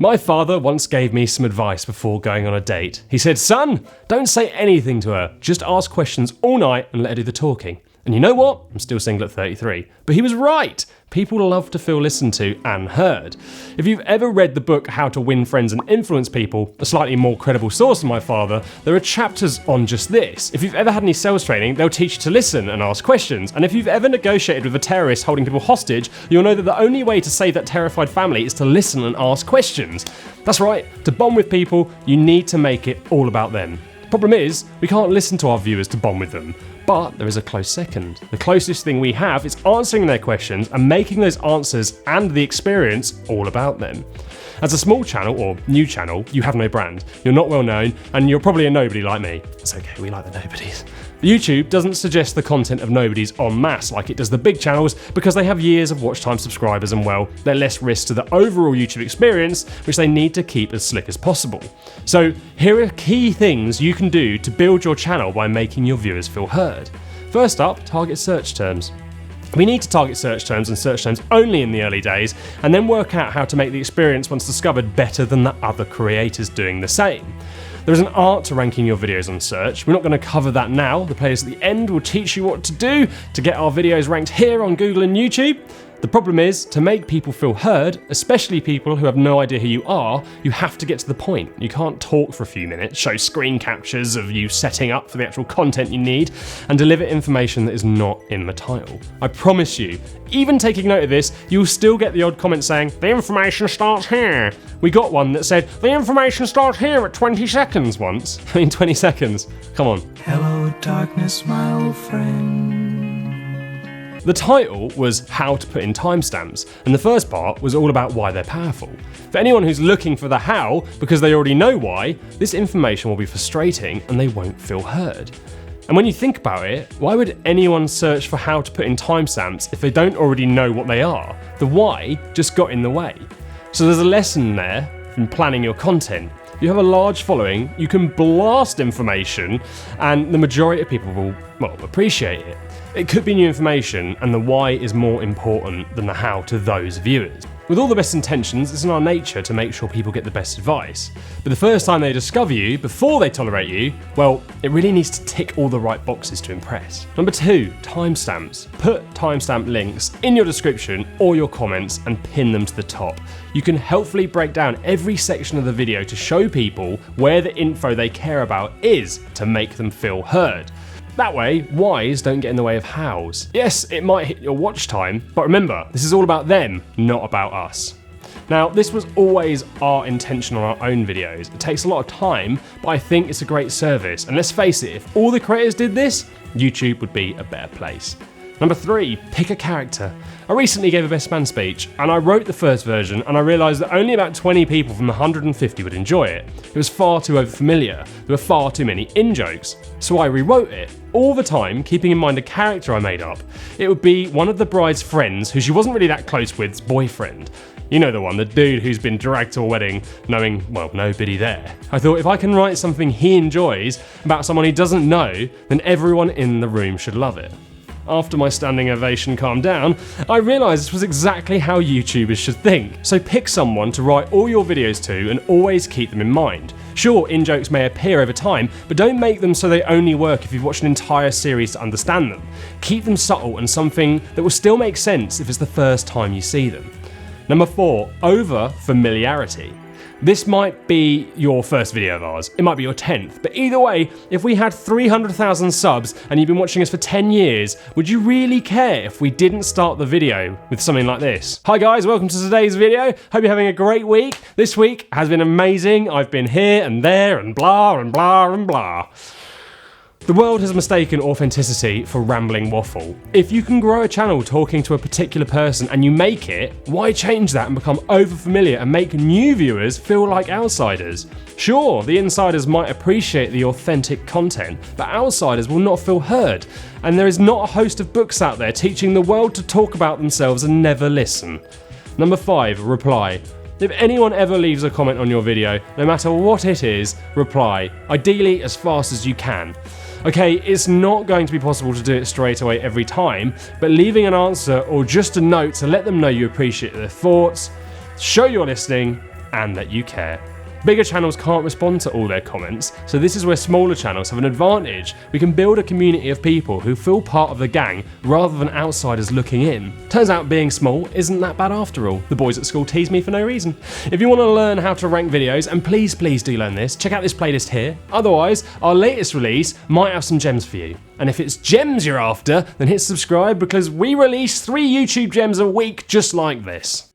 My father once gave me some advice before going on a date. He said, "Son, don't say anything to her. Just ask questions all night and let her do the talking." And you know what? I'm still single at 33. But he was right. People love to feel listened to and heard. If you've ever read the book How to Win Friends and Influence People, a slightly more credible source than my father, there are chapters on just this. If you've ever had any sales training, they'll teach you to listen and ask questions. And if you've ever negotiated with a terrorist holding people hostage, you'll know that the only way to save that terrified family is to listen and ask questions. That's right, to bond with people, you need to make it all about them. The problem is, we can't listen to our viewers to bond with them. But there is a close second. The closest thing we have is answering their questions and making those answers and the experience all about them. As a small channel, or new channel, you have no brand. You're not well known, and you're probably a nobody like me. It's okay, we like the nobodies. YouTube doesn't suggest the content of nobodies en masse like it does the big channels because they have years of watch time subscribers and, well, they're less risk to the overall YouTube experience, which they need to keep as slick as possible. So here are key things you can do to build your channel by making your viewers feel heard. First up, target search terms. We need to target search terms and search terms only in the early days, and then work out how to make the experience once discovered better than the other creators doing the same. There is an art to ranking your videos on search. We're not going to cover that now. The players at the end will teach you what to do to get our videos ranked here on Google and YouTube. The problem is, to make people feel heard, especially people who have no idea who you are, you have to get to the point. You can't talk for a few minutes, show screen captures of you setting up for the actual content you need, and deliver information that is not in the title. I promise you, even taking note of this, you'll still get the odd comment saying, "The information starts here." We got one that said, "The information starts here at 20 seconds once." I mean, 20 seconds. Come on. Hello, darkness, my old friend. The title was How to Put in Timestamps, and the first part was all about why they're powerful. For anyone who's looking for the how, because they already know why, this information will be frustrating and they won't feel heard. And when you think about it, why would anyone search for how to put in timestamps if they don't already know what they are? The why just got in the way. So there's a lesson there from planning your content. If you have a large following, you can blast information and the majority of people will, well, appreciate it. It could be new information, and the why is more important than the how to those viewers. With all the best intentions, it's in our nature to make sure people get the best advice. But the first time they discover you, before they tolerate you, well, it really needs to tick all the right boxes to impress. Number 2, timestamps. Put timestamp links in your description or your comments and pin them to the top. You can helpfully break down every section of the video to show people where the info they care about is to make them feel heard. That way, whys don't get in the way of hows. Yes, it might hit your watch time, but remember, this is all about them, not about us. Now, this was always our intention on our own videos. It takes a lot of time, but I think it's a great service. And let's face it, if all the creators did this, YouTube would be a better place. Number 3, pick a character. I recently gave a best man speech, and I wrote the first version, and I realised that only about 20 people from the 150 would enjoy it. It was far too overfamiliar. There were far too many in-jokes. So I rewrote it, all the time keeping in mind a character I made up. It would be one of the bride's friends, who she wasn't really that close with's boyfriend. You know the one, the dude who's been dragged to a wedding knowing, well, nobody there. I thought if I can write something he enjoys about someone he doesn't know, then everyone in the room should love it. After my standing ovation calmed down, I realised this was exactly how YouTubers should think. So pick someone to write all your videos to and always keep them in mind. Sure, in-jokes may appear over time, but don't make them so they only work if you've watched an entire series to understand them. Keep them subtle and something that will still make sense if it's the first time you see them. Number 4, over familiarity. This might be your first video of ours, it might be your 10th, but either way, if we had 300,000 subs and you've been watching us for 10 years, would you really care if we didn't start the video with something like this? Hi guys, welcome to today's video. Hope you're having a great week. This week has been amazing. I've been here and there and blah and blah and blah. The world has mistaken authenticity for rambling waffle. If you can grow a channel talking to a particular person and you make it, why change that and become over-familiar and make new viewers feel like outsiders? Sure, the insiders might appreciate the authentic content, but outsiders will not feel heard. And there is not a host of books out there teaching the world to talk about themselves and never listen. Number 5, reply. If anyone ever leaves a comment on your video, no matter what it is, reply. Ideally as fast as you can. Okay, it's not going to be possible to do it straight away every time, but leaving an answer or just a note to let them know you appreciate their thoughts, show you're listening, and that you care. Bigger channels can't respond to all their comments, so this is where smaller channels have an advantage. We can build a community of people who feel part of the gang rather than outsiders looking in. Turns out being small isn't that bad after all. The boys at school tease me for no reason. If you want to learn how to rank videos, and please do learn this, check out this playlist here. Otherwise, our latest release might have some gems for you. And if it's gems you're after, then hit subscribe because we release 3 YouTube gems a week just like this.